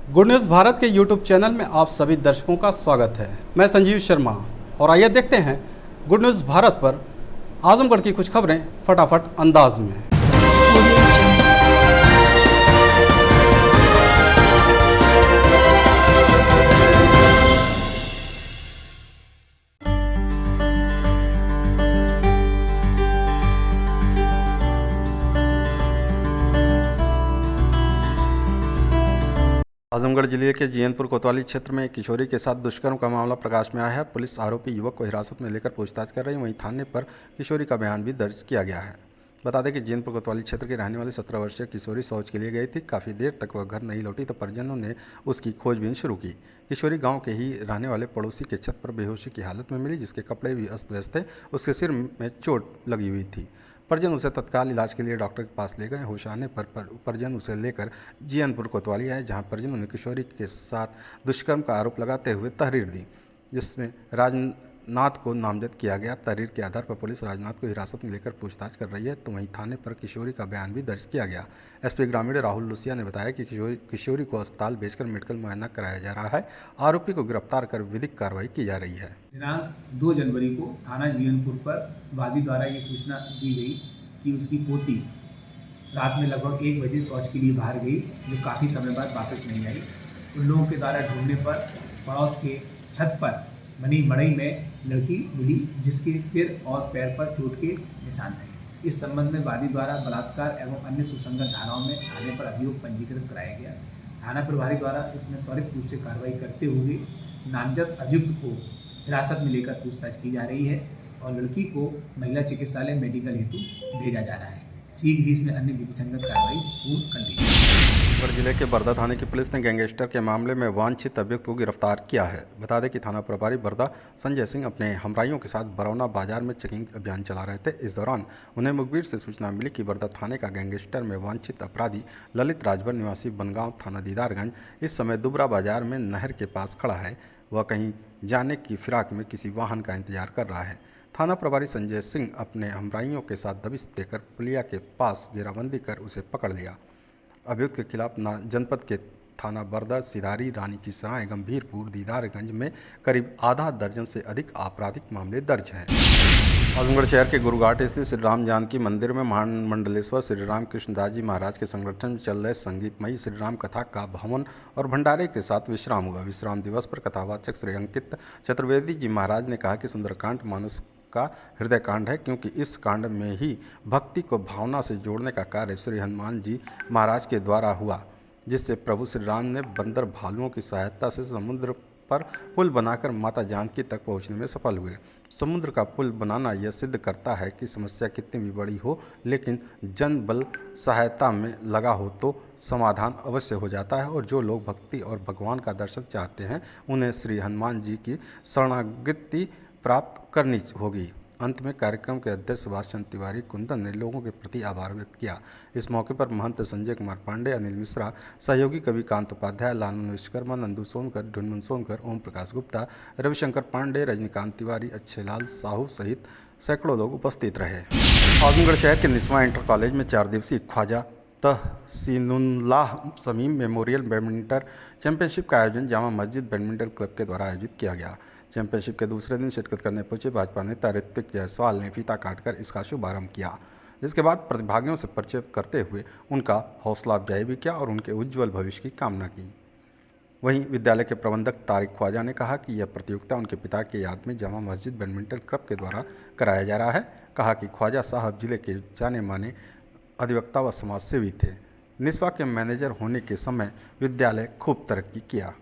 Good news Bharat के YouTube channel में आप सभी दर्शकों का स्वागत है। मैं संजीव शर्मा और आइए देखते हैं गुड न्यूज़ भारत पर आजमगढ़ की कुछ खबरें फटाफट अंदाज में। आजमगढ़ जिले के जीयनपुर कोतवाली क्षेत्र में एक किशोरी के साथ दुष्कर्म का मामला प्रकाश में आया है। पुलिस आरोपी युवक को हिरासत में लेकर पूछताछ कर रही है। वहीं थाने पर किशोरी का बयान भी दर्ज किया गया है। बता दें कि जीयनपुर कोतवाली क्षेत्र के रहने वाली 17 वर्षीय किशोरी शौच के लिए गई थी। काफ़ी देर तक वह घर नहीं लौटी तो परिजनों ने उसकी खोजबीन शुरू की। किशोरी गाँव के ही रहने वाले पड़ोसी के छत पर बेहोशी की हालत में मिली, जिसके कपड़े भी अस्त व्यस्त थे। उसके सिर में चोट लगी हुई थी। परिजन उसे तत्काल इलाज के लिए डॉक्टर के पास ले गए। होश आने पर परिजन उसे लेकर जीयनपुर कोतवाली आए, जहां परिजनों ने किशोरी के साथ दुष्कर्म का आरोप लगाते हुए तहरीर दी, जिसमें राजनाथ को नामजद किया गया। तहरीर के आधार पर पुलिस राजनाथ को हिरासत में लेकर पूछताछ कर रही है। तो वहीं थाने पर किशोरी का बयान भी दर्ज किया गया। एसपी ग्रामीण राहुल लुसिया ने बताया कि किशोरी को अस्पताल भेजकर मेडिकल मुआयना कराया जा रहा है। आरोपी को गिरफ्तार कर विधिक कार्रवाई की जा रही है। दिनांक 2 जनवरी को थाना जीयनपुर पर वादी द्वारा ये सूचना दी गई कि उसकी पोती रात में लगभग 1 बजे शौच के लिए बाहर गई, जो काफ़ी समय बाद वापस नहीं आई। उन लोगों के द्वारा ढूंढने पर पड़ोस के छत पर बनी मड़ई में लड़की मिली, जिसके सिर और पैर पर चोट के निशान थे। इस संबंध में वादी द्वारा बलात्कार एवं अन्य सुसंगत धाराओं में थाने पर अभियोग पंजीकृत कराया गया। थाना प्रभारी द्वारा इसमें त्वरित रूप से कार्रवाई करते हुए नामजद अभियुक्त को हिरासत में लेकर पूछताछ की जा रही है और लड़की को महिला चिकित्सालय मेडिकल हेतु भेजा जा रहा है। शीघ्र ही इसमें अन्य विधि संगत कार्रवाई पूर्ण कर ली जाएगी। आजमगढ़ जिले के बरदा थाने की पुलिस ने गैंगस्टर के मामले में वांछित अभियुक्त को गिरफ्तार किया है। बता दें कि थाना प्रभारी बरदा संजय सिंह अपने हमराइयों के साथ बरौना बाजार में चेकिंग अभियान चला रहे थे। इस दौरान उन्हें मुखबिर से सूचना मिली कि बरदा थाने का गैंगस्टर में वांछित अपराधी ललित राजभर निवासी बनगांव थाना दीदारगंज इस समय दुबरा बाजार में नहर के पास खड़ा है। वह कहीं जाने की फिराक में किसी वाहन का इंतजार कर रहा है। थाना प्रभारी संजय सिंह अपने हमराइयों के साथ दबिश देकर पुलिया के पास घेराबंदी कर उसे पकड़ लिया। अभियुक्त के खिलाफ जनपद के थाना बरदा, सिधारी, रानी की सराय, गंभीरपुर, दीदारगंज में करीब आधा दर्जन से अधिक आपराधिक मामले दर्ज हैं। आजमगढ़ शहर के गुरुघाट स्थित श्री राम जानकी मंदिर में महामंडलेश्वर श्री राम कृष्णदास जी महाराज के संगठन में चल रहे संगीतमयी श्री राम कथा का भवन और भंडारे के साथ विश्राम हुआ। विश्राम दिवस पर कथावाचक श्री अंकित चतुर्वेदी जी महाराज ने कहा कि सुंदरकांड मानस का हृदय कांड है, क्योंकि इस कांड में ही भक्ति को भावना से जोड़ने का कार्य श्री हनुमान जी महाराज के द्वारा हुआ, जिससे प्रभु श्री राम ने बंदर भालुओं की सहायता से समुद्र पर पुल बनाकर माता जानकी तक पहुंचने में सफल हुए। समुद्र का पुल बनाना यह सिद्ध करता है कि समस्या कितनी भी बड़ी हो, लेकिन जन बल सहायता में लगा हो तो समाधान अवश्य हो जाता है। और जो लोग भक्ति और भगवान का दर्शन चाहते हैं, उन्हें श्री हनुमान जी की शरणागति प्राप्त करनी होगी। अंत में कार्यक्रम के अध्यक्ष सुभाष चंद्र तिवारी कुंदन ने लोगों के प्रति आभार व्यक्त किया। इस मौके पर महंत संजय कुमार पांडे, अनिल मिश्रा, सहयोगी कवि कांत उपाध्याय, लालू विश्वकर्मा, नंदू सोनकर, ढुनमुन सोनकर, ओम प्रकाश गुप्ता, रविशंकर पांडे, रजनीकांत तिवारी, अच्छेलाल साहू सहित सैकड़ों लोग उपस्थित रहे। आजमगढ़ शहर के निस्वा इंटर कॉलेज में 4 दिवसीय Khwaja Tahseenullah Shamim memorial badminton championship का आयोजन जामा मस्जिद बैडमिंटन क्लब के द्वारा आयोजित किया गया। चैंपियनशिप के दूसरे दिन शिरकत करने पहुंचे भाजपा नेता ऋत्विक जायसवाल ने फीता काटकर इसका शुभारंभ किया, जिसके बाद प्रतिभागियों से परिचय करते हुए उनका हौसला अफजाई भी किया और उनके उज्ज्वल भविष्य की कामना की। वहीं विद्यालय के प्रबंधक तारिक ख्वाजा ने कहा कि यह प्रतियोगिता उनके पिता की याद में जामा मस्जिद बैडमिंटन क्लब के द्वारा कराया जा रहा है। कहा कि ख्वाजा साहब जिले के जाने माने अधिवक्ता व समाजसेवी थे। निस्वा के मैनेजर होने के समय विद्यालय खूब तरक्की किया।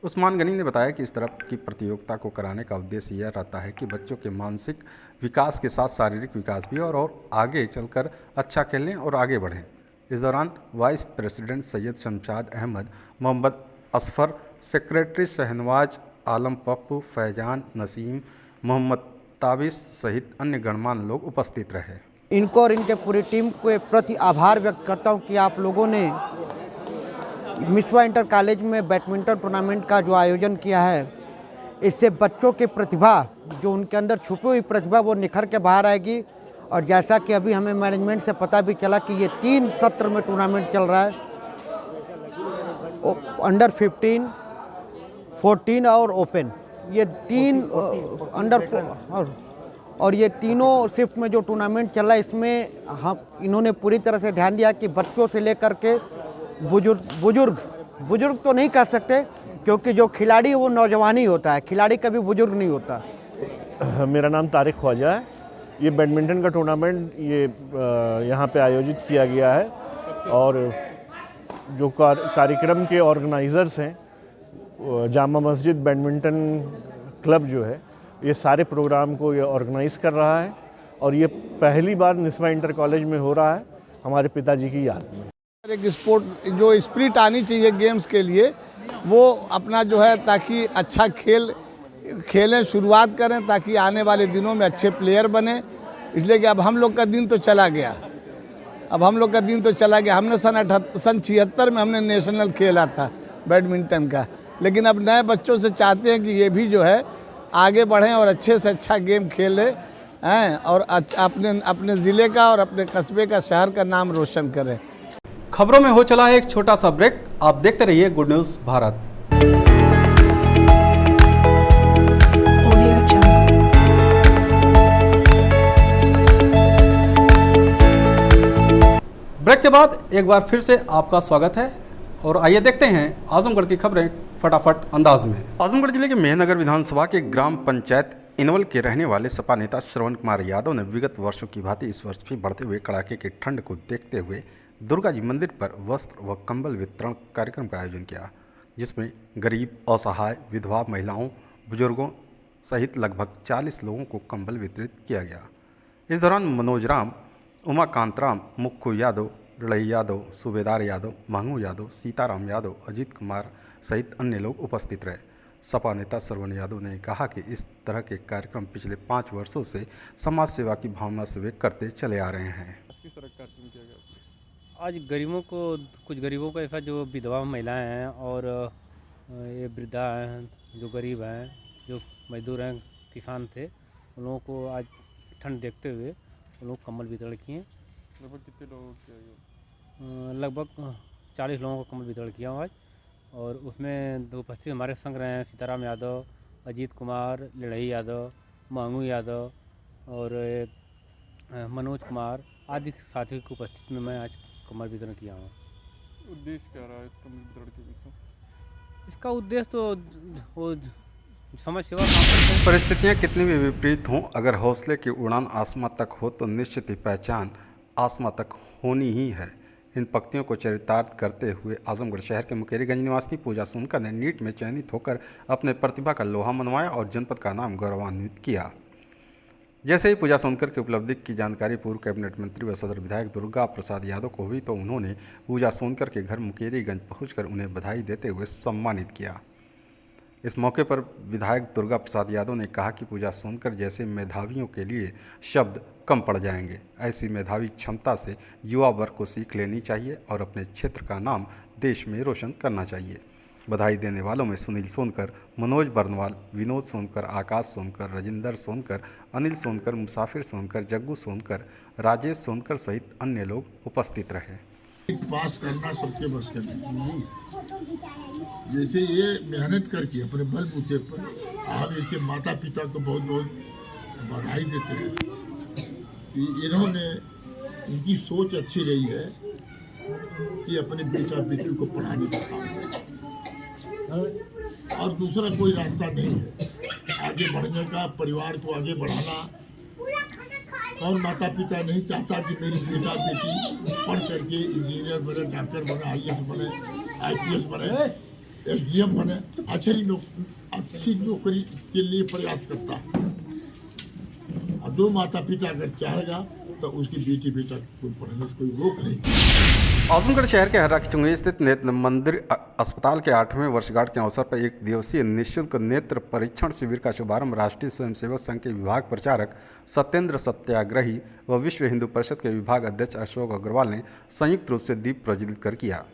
उस्मान गनी ने बताया कि इस तरह की प्रतियोगिता को कराने का उद्देश्य यह रहता है कि बच्चों के मानसिक विकास के साथ शारीरिक विकास भी और आगे चलकर अच्छा खेलें और आगे बढ़ें। इस दौरान vice president Syed Shamshad Ahmad, Mohammad Asfar, secretary Shahnawaz Alam, Pappu, Faizan, Naseem, Mohammad Tabish सहित अन्य गणमान्य लोग उपस्थित रहे। इनको और इनके पूरी टीम के प्रति आभार व्यक्त करता हूं कि आप लोगों ने मिस्वा इंटर कॉलेज में बैडमिंटन टूर्नामेंट का जो आयोजन किया है, इससे बच्चों की प्रतिभा, जो उनके अंदर छुपी हुई प्रतिभा, वो निखर के बाहर आएगी। और जैसा कि अभी हमें मैनेजमेंट से पता भी चला कि ये 3 सत्र में टूर्नामेंट चल रहा है अंडर 15, 14 और ओपन, ये तीन और ये तीनों शिफ्ट में जो टूर्नामेंट चल रहा है, इसमें हम इन्होंने पूरी तरह से ध्यान दिया कि बच्चों से लेकर के बुजुर्ग तो नहीं कह सकते, क्योंकि जो खिलाड़ी है वो नौजवान ही होता है, खिलाड़ी कभी बुजुर्ग नहीं होता। मेरा नाम तारिक ख्वाजा है। ये बैडमिंटन का टूर्नामेंट यहाँ पे आयोजित किया गया है और जो कार्यक्रम के ऑर्गेनाइज़र्स हैं जामा मस्जिद बैडमिंटन क्लब जो है, ये सारे प्रोग्राम को ये ऑर्गेनाइज़ कर रहा है और ये पहली बार निस्वा इंटर कॉलेज में हो रहा है हमारे पिताजी की याद में। एक स्पोर्ट जो स्पिरिट आनी चाहिए गेम्स के लिए, वो अपना जो है ताकि अच्छा खेलें, शुरुआत करें ताकि आने वाले दिनों में अच्छे प्लेयर बने। इसलिए कि अब हम लोग का दिन तो चला गया, हमने सन 76 में हमने नेशनल खेला था बैडमिंटन का, लेकिन अब नए बच्चों से चाहते हैं कि ये भी जो है आगे बढ़ें और अच्छे से अच्छा गेम खेलें हैं और अपने ज़िले का और अपने कस्बे का, शहर का नाम रोशन करें। खबरों में हो चला है एक छोटा सा ब्रेक, आप देखते रहिए गुड न्यूज़ भारत। ब्रेक के बाद एक बार फिर से आपका स्वागत है और आइए देखते हैं आजमगढ़ की खबरें फटाफट अंदाज में। आजमगढ़ जिले के मेहनगर विधानसभा के ग्राम पंचायत इनवल के रहने वाले सपा नेता श्रवण कुमार यादव ने विगत वर्षों की भांति इस वर्ष भी बढ़ते हुए कड़ाके की ठंड को देखते हुए दुर्गा जी मंदिर पर वस्त्र व कंबल वितरण कार्यक्रम का आयोजन किया, जिसमें गरीब, असहाय, विधवा महिलाओं, बुजुर्गों सहित लगभग 40 लोगों को कंबल वितरित किया गया। इस दौरान मनोज राम, उमाकांत राम, मुक्खू यादव, लड़ई यादव, सूबेदार यादव, महंगू यादव, सीताराम यादव, अजीत कुमार सहित अन्य लोग उपस्थित रहे। सपा नेता श्रवण यादव ने कहा कि इस तरह के कार्यक्रम पिछले 5 वर्षों से समाज सेवा की भावना से वे करते चले आ रहे हैं। आज कुछ गरीबों को ऐसा जो विधवा महिलाएं हैं और ये वृद्धा हैं, जो गरीब हैं, जो मजदूर हैं, किसान थे, उन लोगों को आज ठंड देखते हुए उन लोग कंबल वितरण किए। लगभग कितने लोगों को किया? लगभग 40 लोगों को कंबल वितरण किया आज, और उसमें दो उपस्थित हमारे संग रहे हैं सीताराम यादव, अजीत कुमार, लड़ई यादव, महंगू यादव और मनोज कुमार आदि साथियों की उपस्थिति में मैं आज कंबल वितरण किया हूँ। उद्देश्य क्या रहा है इस कंबल वितरण के पीछे? इसका उद्देश्य तो वो समाज सेवा। परिस्थितियाँ कितनी भी विपरीत हों, अगर हौसले की उड़ान आसमां तक हो तो निश्चित ही पहचान आसमां तक होनी ही है। इन पंक्तियों को चरितार्थ करते हुए आजमगढ़ शहर के मुकेरीगंज निवासी पूजा सोनकर ने नीट में चयनित होकर अपने प्रतिभा का लोहा मनवाया और जनपद का नाम गौरवान्वित किया। जैसे ही पूजा सोनकर की उपलब्धि की जानकारी पूर्व कैबिनेट मंत्री व सदर विधायक दुर्गा प्रसाद यादव को हुई तो उन्होंने पूजा सोनकर के घर मुकेरीगंज पहुंचकर उन्हें बधाई देते हुए सम्मानित किया। इस मौके पर विधायक दुर्गा प्रसाद यादव ने कहा कि पूजा सोनकर जैसे मेधावियों के लिए शब्द कम पड़ जाएंगे। ऐसी मेधावी क्षमता से युवा वर्ग को सीख लेनी चाहिए और अपने क्षेत्र का नाम देश में रोशन करना चाहिए। बधाई देने वालों में सुनील सोनकर, मनोज बर्नवाल, विनोद सोनकर, आकाश सोनकर, राजेंद्र सोनकर, अनिल सोनकर, मुसाफिर सोनकर, जग्गू सोनकर, राजेश सोनकर सहित अन्य लोग उपस्थित रहे। पास करना सबके बस का नहीं। जैसे ये मेहनत करके अपने बलबूते पर हम इनके माता पिता को बहुत बहुत बधाई देते हैं कि इन्होंने, इनकी सोच अच्छी रही है कि अपने बेटा बेटी को पढ़ाने का काम है और दूसरा कोई रास्ता नहीं है आगे बढ़ने का। परिवार को आगे बढ़ाना, और माता पिता नहीं चाहता कि मेरी बेटा बेटी पढ़ करके इंजीनियर बने, डॉक्टर बने, IAS बने, IPS बने, SDM बने, अच्छी नौकरी के लिए प्रयास करता है। और दो माता पिता अगर चाहेगा तो उसकी बेटी बेटा को पढ़ने से कोई रोक नहीं। आजमगढ़ शहर के हर्रा की चुंगी स्थित नेत्र मंदिर अस्पताल के 8वें वर्षगांठ के अवसर पर एक दिवसीय निःशुल्क नेत्र परीक्षण शिविर का शुभारंभ राष्ट्रीय स्वयंसेवक संघ के विभाग प्रचारक सत्येंद्र सत्याग्रही व विश्व हिंदू परिषद के विभाग अध्यक्ष अशोक अग्रवाल ने संयुक्त रूप से दीप प्रज्वलित कर किया।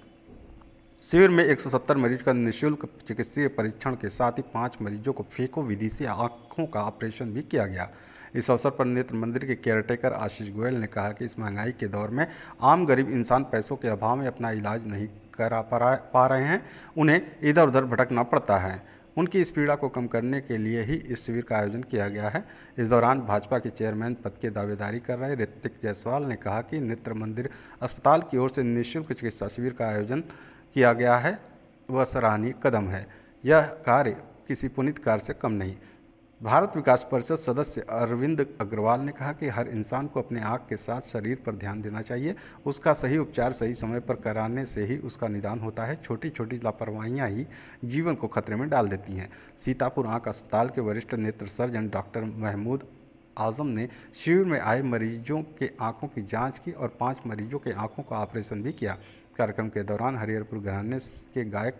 शिविर में 170 मरीज का निःशुल्क चिकित्सीय परीक्षण के साथ ही 5 मरीजों को फेको विधि से आँखों का ऑपरेशन भी किया गया। इस अवसर पर नेत्र मंदिर के केयरटेकर आशीष गोयल ने कहा कि इस महंगाई के दौर में आम गरीब इंसान पैसों के अभाव में अपना इलाज नहीं कर पा रहे हैं, उन्हें इधर उधर भटकना पड़ता है। उनकी इस पीड़ा को कम करने के लिए ही इस शिविर का आयोजन किया गया है। इस दौरान भाजपा के चेयरमैन पद की दावेदारी कर रहे ऋतिक जायसवाल ने कहा कि नेत्र मंदिर अस्पताल की ओर से निःशुल्क चिकित्सा शिविर का आयोजन किया गया है, वह सराहनीय कदम है। यह कार्य किसी पुनीत कार्य से कम नहीं। भारत विकास परिषद सदस्य अरविंद अग्रवाल ने कहा कि हर इंसान को अपने आँख के साथ शरीर पर ध्यान देना चाहिए। उसका सही उपचार सही समय पर कराने से ही उसका निदान होता है। छोटी छोटी लापरवाहियाँ ही जीवन को खतरे में डाल देती हैं। सीतापुर आँख अस्पताल के वरिष्ठ नेत्र सर्जन डॉक्टर महमूद आजम ने शिविर में आए मरीजों के आँखों की जाँच की और 5 मरीजों के आँखों का ऑपरेशन भी किया। कार्यक्रम के दौरान हरिहरपुर घराने के गायक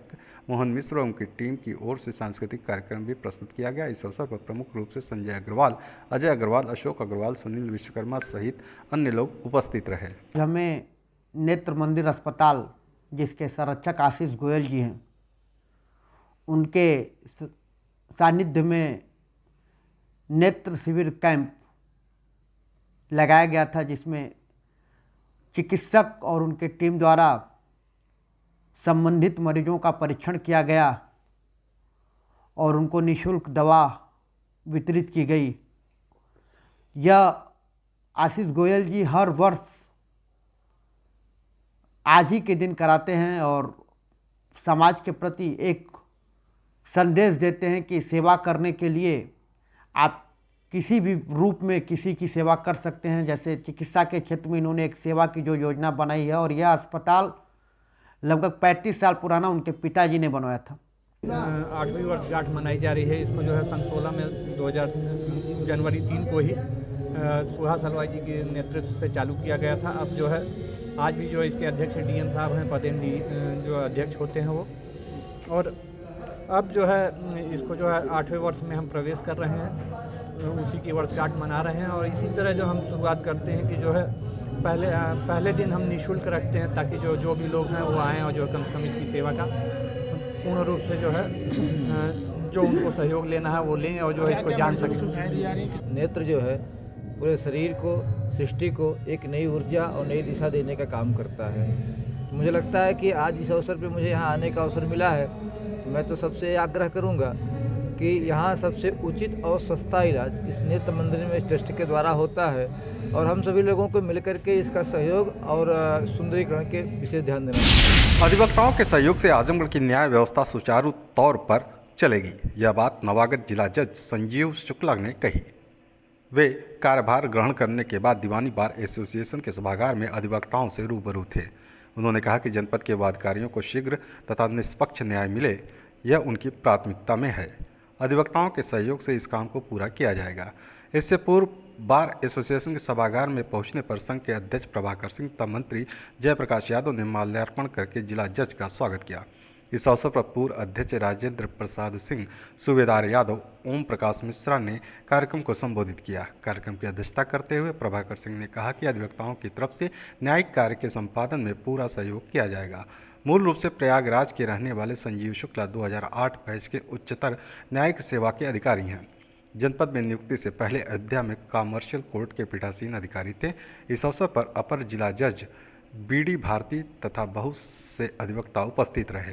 मोहन मिश्र और उनकी टीम की ओर से सांस्कृतिक कार्यक्रम भी प्रस्तुत किया गया। इस अवसर पर प्रमुख रूप से संजय अग्रवाल, अजय अग्रवाल, अशोक अग्रवाल, सुनील विश्वकर्मा सहित अन्य लोग उपस्थित रहे। हमें नेत्र मंदिर अस्पताल, जिसके संरक्षक आशीष गोयल जी हैं, उनके सानिध्य में नेत्र शिविर कैंप लगाया गया था, जिसमें चिकित्सक और उनके टीम द्वारा संबंधित मरीजों का परीक्षण किया गया और उनको निःशुल्क दवा वितरित की गई। यह आशीष गोयल जी हर वर्ष आज ही के दिन कराते हैं और समाज के प्रति एक संदेश देते हैं कि सेवा करने के लिए आप किसी भी रूप में किसी की सेवा कर सकते हैं। जैसे चिकित्सा के क्षेत्र में इन्होंने एक सेवा की जो योजना बनाई है और यह अस्पताल लगभग 35 साल पुराना उनके पिताजी ने बनवाया था। 8वीं वर्षगांठ मनाई जा रही है। इसको जो है सन 16 में 2000 जनवरी 3 को ही सुहास हलवाई जी के नेतृत्व से चालू किया गया था। अब जो है आज भी जो इसके अध्यक्ष डीएम साहब हैं, पदेन जो अध्यक्ष होते हैं वो, और अब जो है इसको जो है 8वें वर्ष में हम प्रवेश कर रहे हैं, उसी की वर्षगांठ मना रहे हैं। और इसी तरह जो हम शुरुआत करते हैं कि जो है पहले दिन हम निःशुल्क रखते हैं, ताकि जो भी लोग हैं वो आएँ और जो कम से कम इसकी सेवा का पूर्ण रूप से जो है जो उनको सहयोग लेना है वो लें और जो है इसको जान सकें। नेत्र जो है पूरे शरीर को, सृष्टि को एक नई ऊर्जा और नई दिशा देने का काम करता है। मुझे लगता है कि आज इस अवसर पे मुझे यहाँ आने का अवसर मिला है, तो मैं तो सबसे आग्रह करूँगा कि यहाँ सबसे उचित और सस्ता इलाज इस नेत्र मंदिर में इस ट्रस्ट के द्वारा होता है और हम सभी लोगों को मिलकर के इसका सहयोग और सुंदरीकरण के विशेष ध्यान देना चाहिए। अधिवक्ताओं के सहयोग से आजमगढ़ की न्याय व्यवस्था सुचारू तौर पर चलेगी, यह बात नवागत जिला जज संजीव शुक्ला ने कही। वे कार्यभार ग्रहण करने के बाद दीवानी बार एसोसिएशन के सभागार में अधिवक्ताओं से रूबरू थे। उन्होंने कहा कि जनपद के वादकारियों को शीघ्र तथा निष्पक्ष न्याय मिले, यह उनकी प्राथमिकता में है। अधिवक्ताओं के सहयोग से इस काम को पूरा किया जाएगा। इससे पूर्व बार एसोसिएशन के सभागार में पहुंचने पर संघ के अध्यक्ष प्रभाकर सिंह तथा मंत्री जयप्रकाश यादव ने माल्यार्पण करके जिला जज का स्वागत किया। इस अवसर पर पूर्व अध्यक्ष राजेंद्र प्रसाद सिंह, सूबेदार यादव, ओम प्रकाश मिश्रा ने कार्यक्रम को संबोधित किया। कार्यक्रम की अध्यक्षता करते हुए प्रभाकर सिंह ने कहा कि अधिवक्ताओं की तरफ से न्यायिक कार्य के संपादन में पूरा सहयोग किया जाएगा। मूल रूप से प्रयागराज के रहने वाले संजीव शुक्ला 2008 बैच के उच्चतर न्यायिक सेवा के अधिकारी हैं। जनपद में नियुक्ति से पहले अयोध्या में कॉमर्शियल कोर्ट के पीठासीन अधिकारी थे। इस अवसर पर अपर जिला जज BD भारती तथा बहुत से अधिवक्ता उपस्थित रहे।